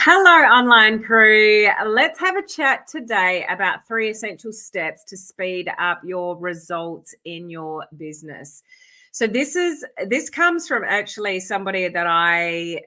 Hello, online crew. Let's have a chat today about 3 essential steps to speed up your results in your business. So this comes from actually somebody that I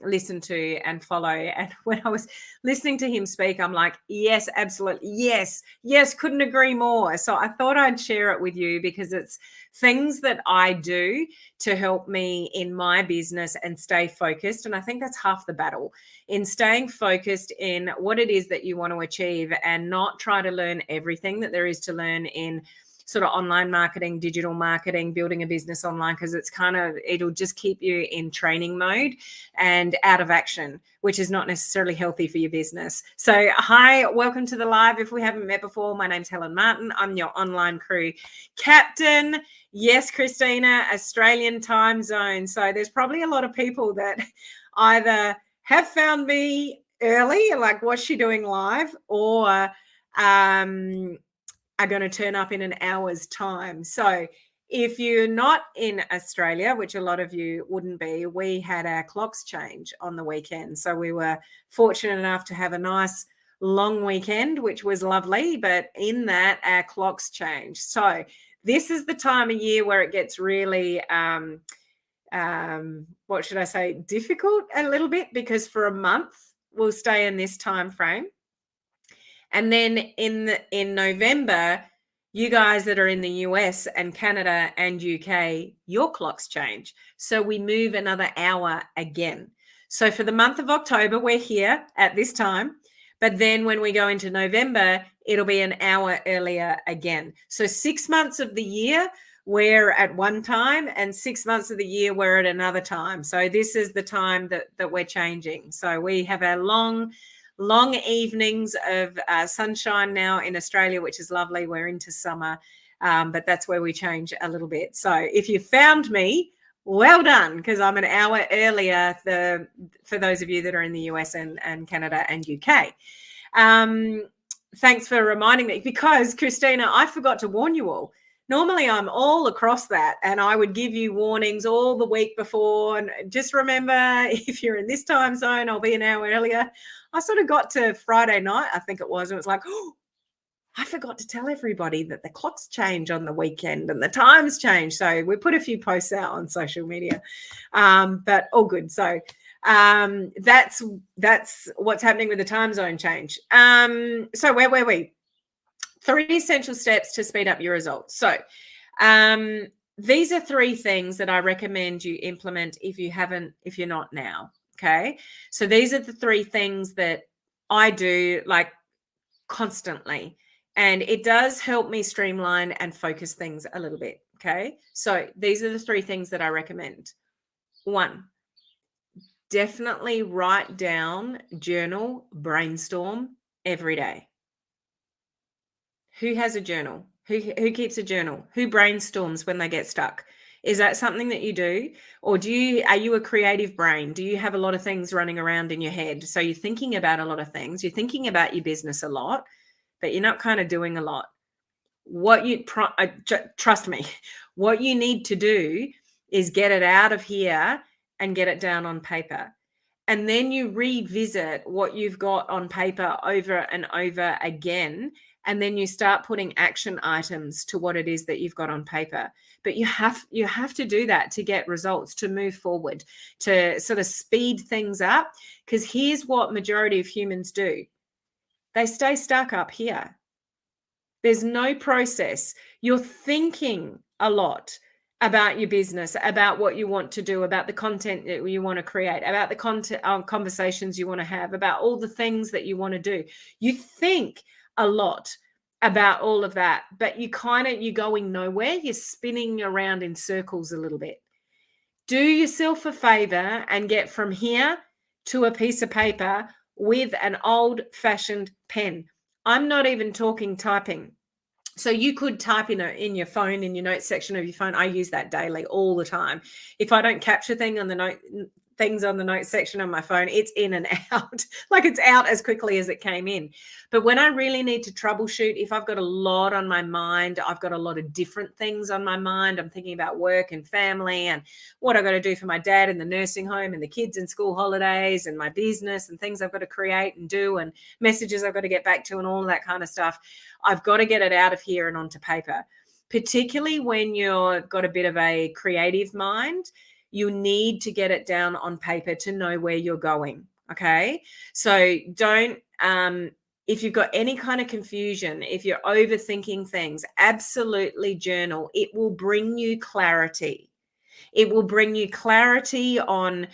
listen to and follow. And when I was listening to him speak, I'm like, yes, absolutely. Yes, couldn't agree more. So I thought I'd share it with you because it's things that I do to help me in my business and stay focused. And I think that's half the battle, in staying focused in what it is that you want to achieve and not try to learn everything that there is to learn in sort of online marketing, digital marketing, building a business online, because it'll just keep you in training mode and out of action, which is not necessarily healthy for your business. So hi, welcome to the live. If we haven't met before, my name's Helen Martin. I'm your online crew captain. Yes, Christina, Australian time zone. So there's probably a lot of people that either have found me early, like what's she doing live, or are going to turn up in an hour's time. So if you're not in Australia, which a lot of you wouldn't be, we had our clocks change on the weekend. So we were fortunate enough to have a nice long weekend, which was lovely. But in that, our clocks changed. So this is the time of year where it gets really, what should I say, difficult a little bit, because for a month we'll stay in this time frame. And then in November, you guys that are in the US and Canada and UK, your clocks change. So we move another hour again. So for the month of October, we're here at this time. But then when we go into November, it'll be an hour earlier again. So 6 months of the year, we're at one time, and 6 months of the year, we're at another time. So this is the time that we're changing. So we have our long evenings of sunshine now in Australia, which is lovely. We're into summer, but that's where we change a little bit. So if you found me, well done, because I'm an hour earlier for those of you that are in the US and Canada and UK. Thanks for reminding me, because Christina, I forgot to warn you all. Normally I'm all across that and I would give you warnings all the week before. And just remember, if you're in this time zone, I'll be an hour earlier. I sort of got to Friday night, I think it was, and it was like, oh, I forgot to tell everybody that the clocks change on the weekend and the times change. So we put a few posts out on social media, but all good. So that's what's happening with the time zone change. So where were we? 3 essential steps to speed up your results. So these are 3 things that I recommend you implement if you're not now. Okay. So these are the 3 things that I do like constantly, and it does help me streamline and focus things a little bit. Okay. So these are the 3 things that I recommend. 1, definitely write down, journal, brainstorm every day. Who has a journal? Who keeps a journal? Who brainstorms when they get stuck? Is that something that you do? Or are you a creative brain? Do you have a lot of things running around in your head? So you're thinking about a lot of things. You're thinking about your business a lot, but you're not kind of doing a lot. Trust me, what you need to do is get it out of here and get it down on paper. And then you revisit what you've got on paper over and over again. And then you start putting action items to what it is that you've got on paper. But you have to do that to get results, to move forward, to sort of speed things up. Because here's what majority of humans do. They stay stuck up here. There's no process. You're thinking a lot about your business, about what you want to do, about the content that you want to create, about the conversations you want to have, about all the things that you want to do. You think a lot about all of that, but you're going nowhere. You're spinning around in circles a little bit. Do yourself a favor and get from here to a piece of paper with an old-fashioned pen. I'm not even talking typing. So you could type in your phone, in your notes section of your phone. I use that daily, all the time. If I don't capture thing on the things on the notes section on my phone, it's in and out. Like it's out as quickly as it came in. But when I really need to troubleshoot, if I've got a lot on my mind, I've got a lot of different things on my mind. I'm thinking about work and family and what I've got to do for my dad in the nursing home and the kids in school holidays and my business and things I've got to create and do and messages I've got to get back to and all of that kind of stuff. I've got to get it out of here and onto paper. Particularly when you've got a bit of a creative mind, you need to get it down on paper to know where you're going. Okay. So don't, if you've got any kind of confusion, if you're overthinking things, absolutely journal. It will bring you clarity. It will bring you clarity on,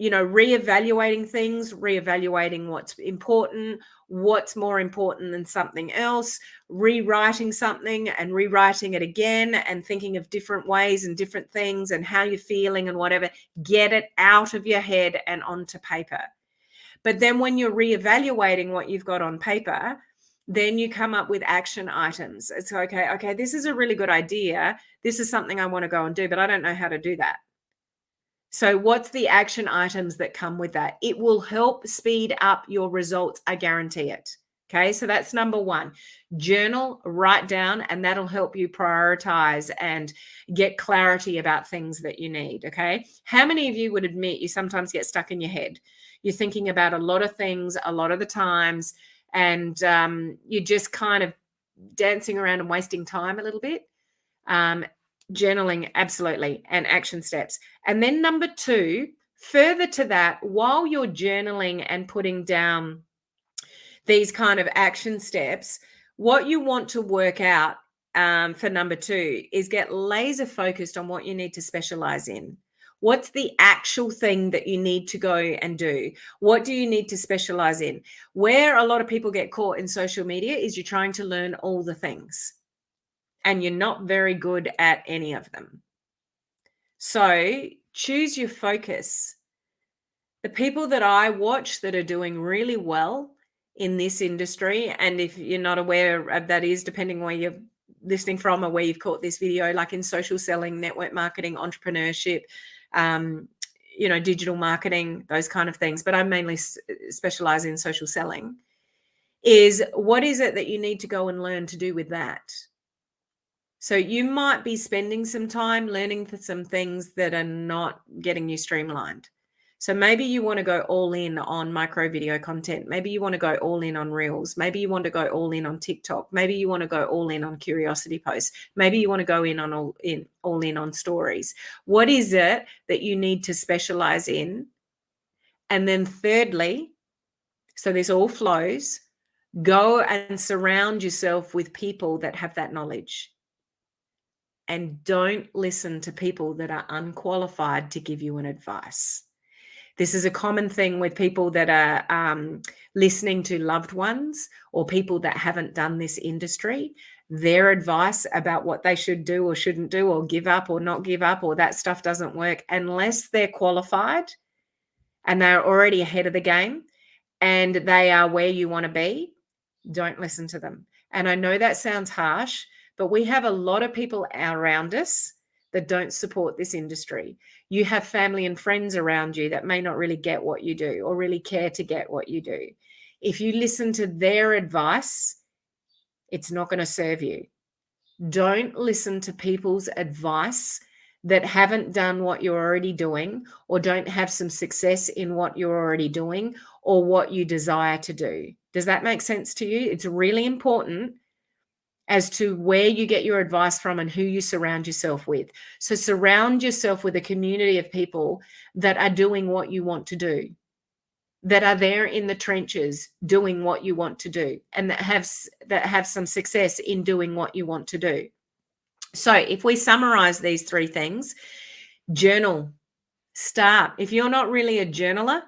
reevaluating things, reevaluating what's important, what's more important than something else, rewriting something and rewriting it again and thinking of different ways and different things and how you're feeling and whatever. Get it out of your head and onto paper. But then when you're reevaluating what you've got on paper, then you come up with action items. It's okay, this is a really good idea. This is something I want to go and do, but I don't know how to do that. So what's the action items that come with that? It will help speed up your results. I guarantee it. Okay, so that's number one. Journal, write down, and that'll help you prioritize and get clarity about things that you need. Okay, how many of you would admit you sometimes get stuck in your head? You're thinking about a lot of things a lot of the times, and you're just kind of dancing around and wasting time a little bit. Journaling, absolutely, and action steps. And then number two, further to that, while you're journaling and putting down these kind of action steps, what you want to work out for number two is get laser focused on what you need to specialize in. What's the actual thing that you need to go and do? What do you need to specialize in? Where a lot of people get caught in social media is you're trying to learn all the things and you're not very good at any of them. So choose your focus. The people that I watch that are doing really well in this industry, and if you're not aware of that is, depending where you're listening from or where you've caught this video, like in social selling, network marketing, entrepreneurship, digital marketing, those kind of things, but I mainly specialize in social selling, is what is it that you need to go and learn to do with that? So you might be spending some time learning some things that are not getting you streamlined. So maybe you want to go all in on micro video content. Maybe you want to go all in on Reels. Maybe you want to go all in on TikTok. Maybe you want to go all in on curiosity posts. Maybe you want to go all in on stories. What is it that you need to specialize in? And then thirdly, so this all flows, go and surround yourself with people that have that knowledge. And don't listen to people that are unqualified to give you an advice. This is a common thing with people that are listening to loved ones or people that haven't done this industry. Their advice about what they should do or shouldn't do or give up or not give up or that stuff doesn't work unless they're qualified and they're already ahead of the game and they are where you want to be. Don't listen to them. And I know that sounds harsh, but we have a lot of people around us that don't support this industry. You have family and friends around you that may not really get what you do or really care to get what you do. If you listen to their advice, it's not going to serve you. Don't listen to people's advice that haven't done what you're already doing or don't have some success in what you're already doing or what you desire to do. Does that make sense to you? It's really important as to where you get your advice from and who you surround yourself with. So surround yourself with a community of people that are doing what you want to do, that are there in the trenches doing what you want to do, and that have some success in doing what you want to do. So if we summarize these three things, journal, start. If you're not really a journaler,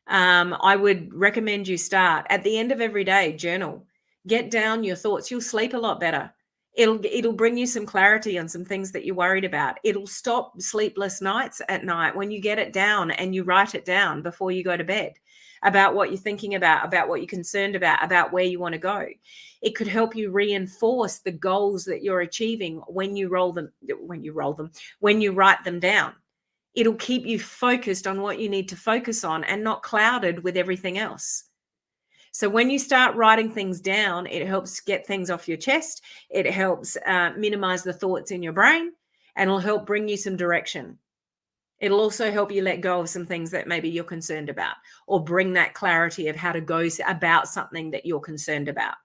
I would recommend you start. At the end of every day, journal. Get down your thoughts. You'll sleep a lot better. It'll bring you some clarity on some things that you're worried about. It'll stop sleepless nights at night when you get it down and you write it down before you go to bed about what you're thinking about what you're concerned about where you want to go. It could help you reinforce the goals that you're achieving when you write them down. It'll keep you focused on what you need to focus on and not clouded with everything else. So when you start writing things down, it helps get things off your chest. It helps minimize the thoughts in your brain, and it'll help bring you some direction. It'll also help you let go of some things that maybe you're concerned about, or bring that clarity of how to go about something that you're concerned about.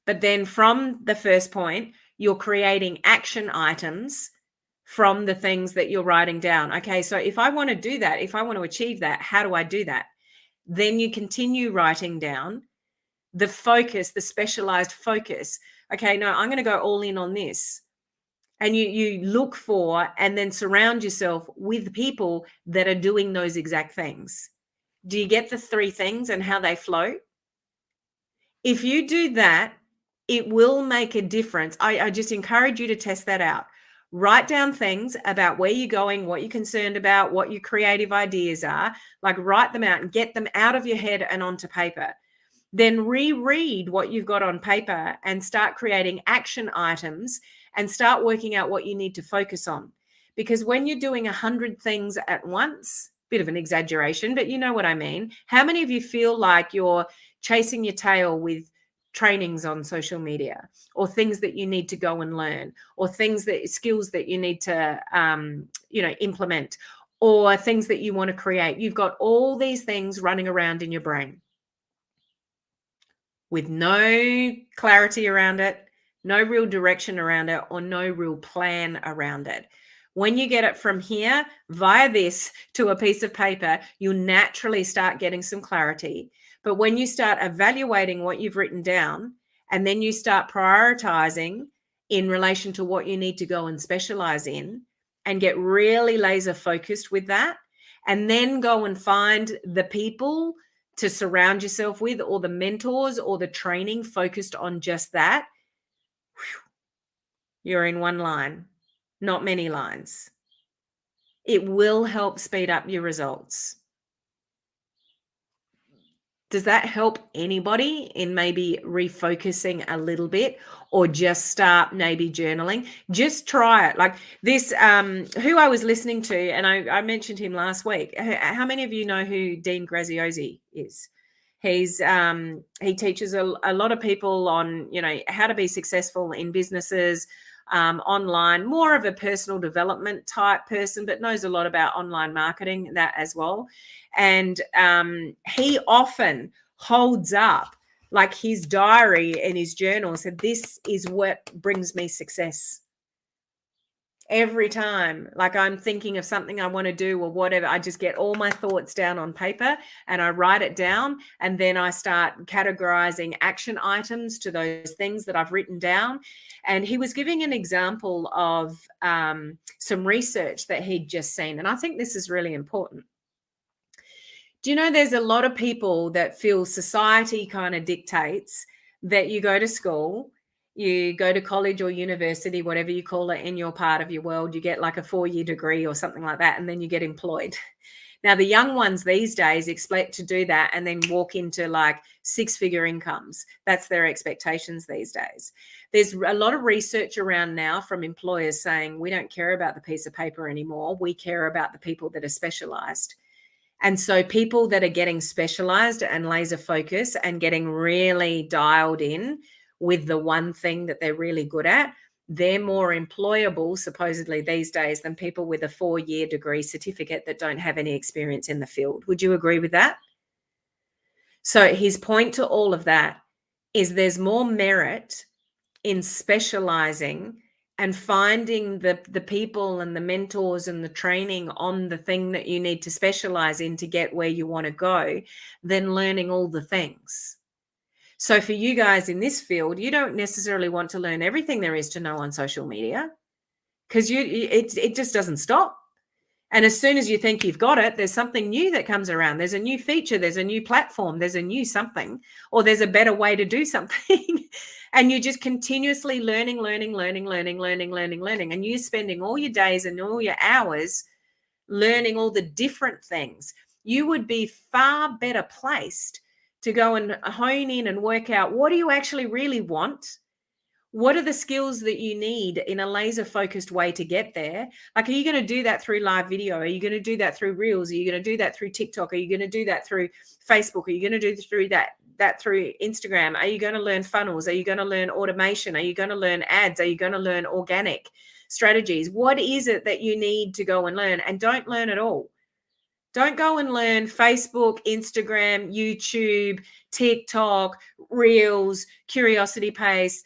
But then from the first point, you're creating action items from the things that you're writing down. Okay, so if I want to do that, if I want to achieve that, how do I do that? Then you continue writing down the focus, the specialized focus. Okay, no, I'm going to go all in on this. And you look for and then surround yourself with people that are doing those exact things. Do you get the three things and how they flow? If you do that, it will make a difference. I just encourage you to test that out. Write down things about where you're going, what you're concerned about, what your creative ideas are. Like, write them out and get them out of your head and onto paper. Then reread what you've got on paper and start creating action items and start working out what you need to focus on. Because when you're doing 100 things at once, bit of an exaggeration, but you know what I mean. How many of you feel like you're chasing your tail with trainings on social media, or things that you need to go and learn, or skills that you need to implement, or things that you want to create? You've got all these things running around in your brain with no clarity around it, no real direction around it, or no real plan around it. When you get it from here via this to a piece of paper, you'll naturally start getting some clarity. But when you start evaluating what you've written down, and then you start prioritizing in relation to what you need to go and specialize in, and get really laser focused with that, and then go and find the people to surround yourself with, or the mentors or the training focused on just that, you're in one line, not many lines. It will help speed up your results. Does that help anybody in maybe refocusing a little bit, or just start maybe journaling? Just try it. Like this, who I was listening to, and I mentioned him last week. How many of you know who Dean Graziosi is? He teaches a lot of people on, how to be successful in businesses, online, more of a personal development type person, but knows a lot about online marketing, that as well. And he often holds up like his diary and his journal, said, this is what brings me success. Every time, like, I'm thinking of something I want to do or whatever, I just get all my thoughts down on paper and I write it down, and then I start categorizing action items to those things that I've written down. And he was giving an example of some research that he'd just seen, and I think this is really important. Do you know there's a lot of people that feel society kind of dictates that you go to school, you go to college or university, whatever you call it in your part of your world, you get like a 4-year degree or something like that, and then you get employed. Now, the young ones these days expect to do that and then walk into like 6-figure incomes. That's their expectations these days. There's a lot of research around now from employers saying, we don't care about the piece of paper anymore. We care about the people that are specialized. And so people that are getting specialized and laser focus and getting really dialed in with the one thing that they're really good at, they're more employable supposedly these days than people with a 4-year degree certificate that don't have any experience in the field. Would you agree with that? So his point to all of that is there's more merit in specializing and finding the people and the mentors and the training on the thing that you need to specialize in to get where you want to go than learning all the things. So for you guys in this field, you don't necessarily want to learn everything there is to know on social media, because it just doesn't stop. And as soon as you think you've got it, there's something new that comes around. There's a new feature, there's a new platform, there's a new something, or there's a better way to do something. And you're just continuously learning. And you're spending all your days and all your hours learning all the different things. You would be far better placed to go and hone in and work out, what do you actually really want? What are the skills that you need in a laser focused way to get there? Like, are you going to do that through live video? Are you going to do that through Reels? Are you going to do that through TikTok? Are you going to do that through Facebook? Are you going to do through that through Instagram? Are you going to learn funnels? Are you going to learn automation? Are you going to learn ads? Are you going to learn organic strategies? What is it that you need to go and learn? And don't learn it all. Don't go and learn Facebook, Instagram, YouTube, TikTok, Reels, Curiosity Paste,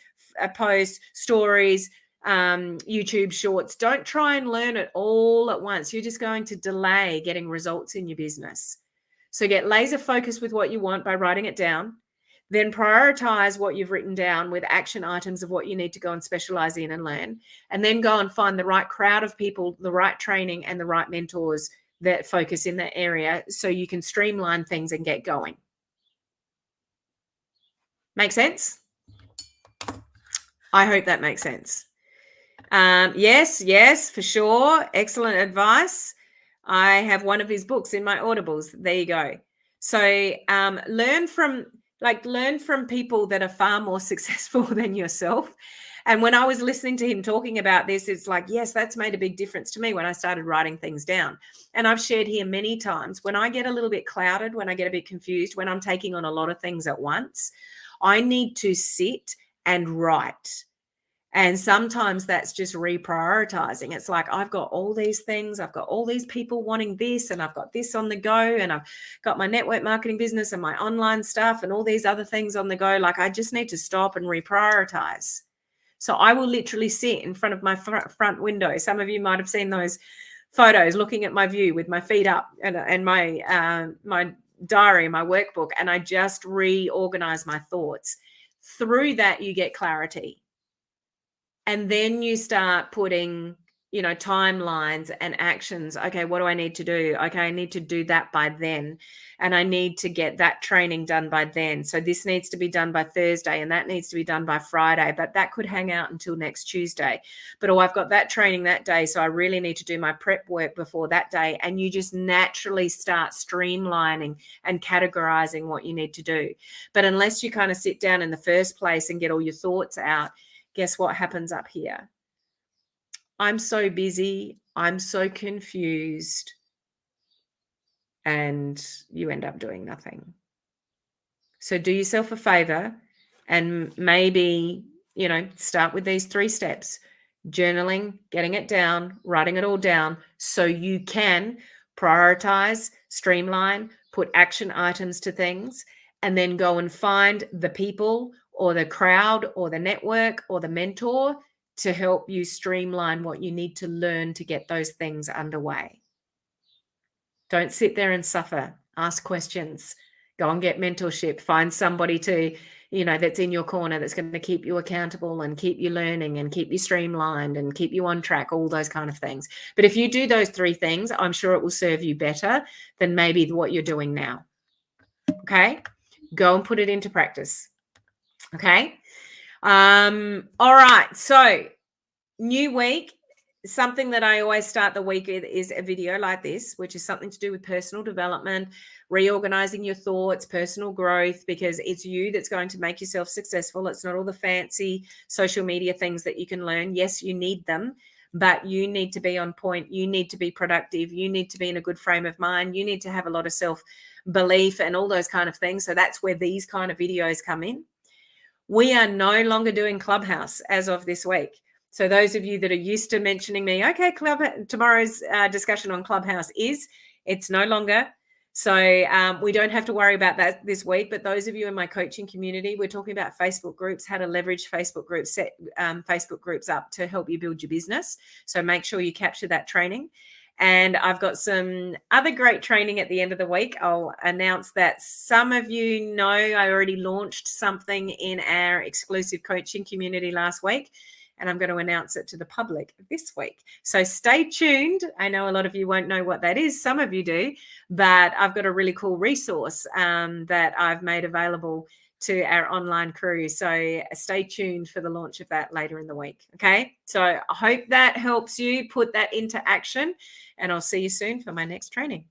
posts, stories, YouTube shorts. Don't try and learn it all at once. You're just going to delay getting results in your business. So get laser focused with what you want by writing it down. Then prioritize what you've written down with action items of what you need to go and specialize in and learn. And then go and find the right crowd of people, the right training, and the right mentors that focus in that area so you can streamline things and get going. Make sense? I hope that makes sense. Yes, for sure. Excellent advice. I have one of his books in my Audibles. There you go. So learn from people that are far more successful than yourself. And when I was listening to him talking about this, it's like, yes, that's made a big difference to me when I started writing things down. And I've shared here many times, when I get a little bit clouded, when I get a bit confused, when I'm taking on a lot of things at once, I need to sit and write. And sometimes that's just reprioritizing. It's like, I've got all these things, I've got all these people wanting this, and I've got this on the go, and I've got my network marketing business and my online stuff and all these other things on the go. Like, I just need to stop and reprioritize. So I will literally sit in front of my front window. Some of you might have seen those photos, looking at my view with my feet up and my my diary, my workbook, and I just reorganize my thoughts. Through that, you get clarity. And then you start putting, timelines and actions. Okay, what do I need to do? Okay, I need to do that by then. And I need to get that training done by then. So this needs to be done by Thursday, and that needs to be done by Friday, but that could hang out until next Tuesday. But I've got that training that day, so I really need to do my prep work before that day. And you just naturally start streamlining and categorizing what you need to do. But unless you kind of sit down in the first place and get all your thoughts out, guess what happens up here? I'm so busy, I'm so confused, and you end up doing nothing. So do yourself a favor and maybe, start with these 3 steps: journaling, getting it down, writing it all down so you can prioritize, streamline, put action items to things, and then go and find the people or the crowd or the network or the mentor to help you streamline what you need to learn to get those things underway. Don't sit there and suffer. Ask questions. Go and get mentorship. Find somebody to, that's in your corner that's going to keep you accountable and keep you learning and keep you streamlined and keep you on track, all those kind of things. But if you do those 3 things, I'm sure it will serve you better than maybe what you're doing now. Okay? Go and put it into practice. Okay. All right. So new week, something that I always start the week with is a video like this, which is something to do with personal development, reorganizing your thoughts, personal growth, because it's you that's going to make yourself successful. It's not all the fancy social media things that you can learn. Yes, you need them, but you need to be on point. You need to be productive. You need to be in a good frame of mind. You need to have a lot of self-belief and all those kind of things. So that's where these kind of videos come in. We are no longer doing Clubhouse as of this week. So those of you that are used to mentioning me, okay, tomorrow's discussion on Clubhouse it's no longer. So we don't have to worry about that this week. But those of you in my coaching community, we're talking about Facebook groups, how to leverage Facebook groups, set Facebook groups up to help you build your business. So make sure you capture that training. And I've got some other great training at the end of the week. I'll announce that. Some of you know I already launched something in our exclusive coaching community last week, and I'm going to announce it to the public this week. So stay tuned. I know a lot of you won't know what that is. Some of you do, but I've got a really cool resource that I've made available to our online crew. So stay tuned for the launch of that later in the week. Okay. So I hope that helps you put that into action, and I'll see you soon for my next training.